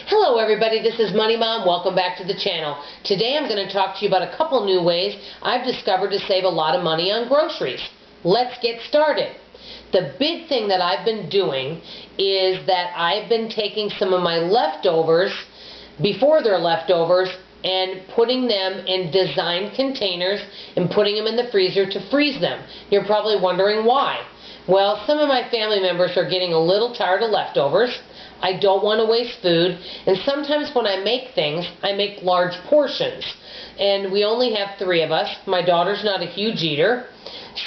Hello everybody, this is Money Mom. Welcome back to the channel. Today I'm going to talk to you about a couple new ways I've discovered to save a lot of money on groceries. Let's get started. The big thing that I've been doing is that I've been taking some of my leftovers, before they're leftovers, and putting them in designed containers and putting them in the freezer to freeze them. You're probably wondering why. Well, some of my family members are getting a little tired of leftovers. I don't want to waste food, and sometimes when I make things, I make large portions. And we only have 3 of us. My daughter's not a huge eater,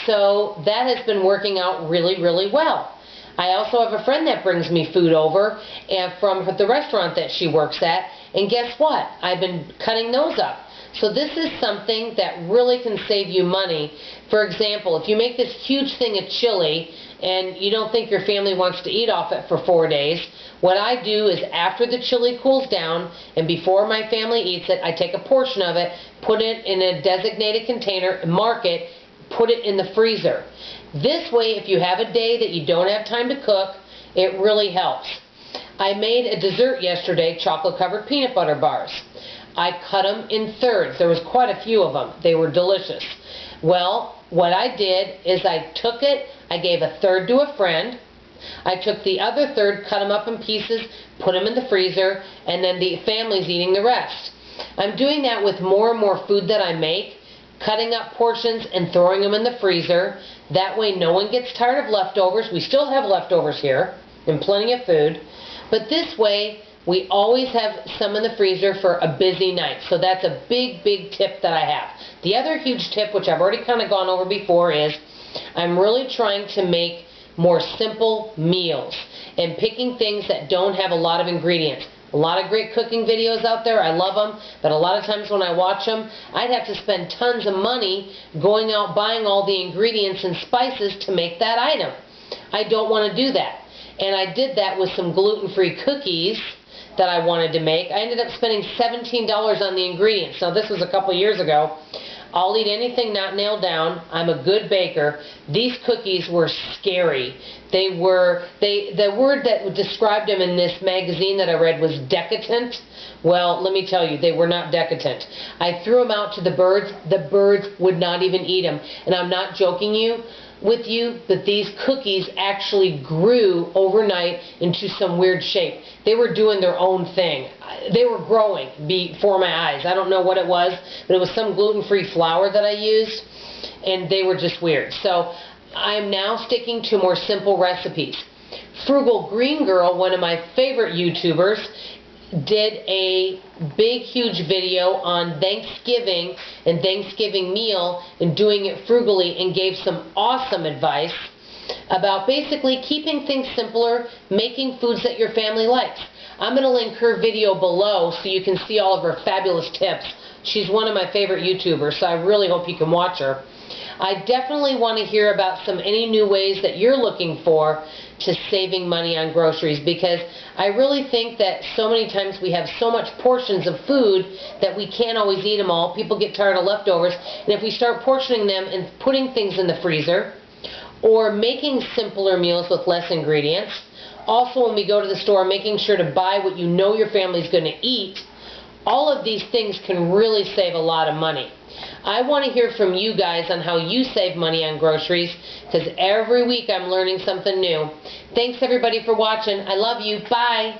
so that has been working out really, really well. I also have a friend that brings me food over and from the restaurant that she works at, and guess what? I've been cutting those up. So this is something that really can save you money. For example, if you make this huge thing of chili and you don't think your family wants to eat off it for 4 days, what I do is after the chili cools down and before my family eats it, I take a portion of it, put it in a designated container, mark it, put it in the freezer. This way, if you have a day that you don't have time to cook, it really helps. I made a dessert yesterday, chocolate-covered peanut butter bars. I cut them in thirds. There was quite a few of them. They were delicious. Well, what I did is I took it, I gave a third to a friend, I took the other third, cut them up in pieces, put them in the freezer, and then the family's eating the rest. I'm doing that with more and more food that I make, cutting up portions and throwing them in the freezer. That way no one gets tired of leftovers. We still have leftovers here and plenty of food, but this way we always have some in the freezer for a busy night. So that's a big, big tip that I have. The other huge tip, which I've already kind of gone over before, is I'm really trying to make more simple meals and picking things that don't have a lot of ingredients. A lot of great cooking videos out there. I love them, but a lot of times when I watch them, I'd have to spend tons of money going out buying all the ingredients and spices to make that item. I don't want to do that. And I did that with some gluten-free cookies that I wanted to make. I ended up spending $17 on the ingredients. Now this was a couple years ago. I'll eat anything not nailed down. I'm a good baker. These cookies were scary. The word that described them in this magazine that I read was decadent. Well, let me tell you, they were not decadent. I threw them out to the birds. The birds would not even eat them. And I'm not joking with you that these cookies actually grew overnight into some weird shape. They were doing their own thing. They were growing before my eyes. I don't know what it was, but it was some gluten-free flour that I used, and they were just weird. So I'm now sticking to more simple recipes. Frugal Green Girl, one of my favorite YouTubers, did a big, huge video on Thanksgiving and Thanksgiving meal and doing it frugally, and gave some awesome advice about basically keeping things simpler, making foods that your family likes. I'm going to link her video below so you can see all of her fabulous tips. She's one of my favorite YouTubers, so I really hope you can watch her. I definitely want to hear about any new ways that you're looking for to saving money on groceries, because I really think that so many times we have so much portions of food that we can't always eat them all. People get tired of leftovers, and if we start portioning them and putting things in the freezer or making simpler meals with less ingredients, also when we go to the store, making sure to buy what you know your family's going to eat, all of these things can really save a lot of money. I want to hear from you guys on how you save money on groceries, because every week I'm learning something new. Thanks everybody for watching. I love you. Bye.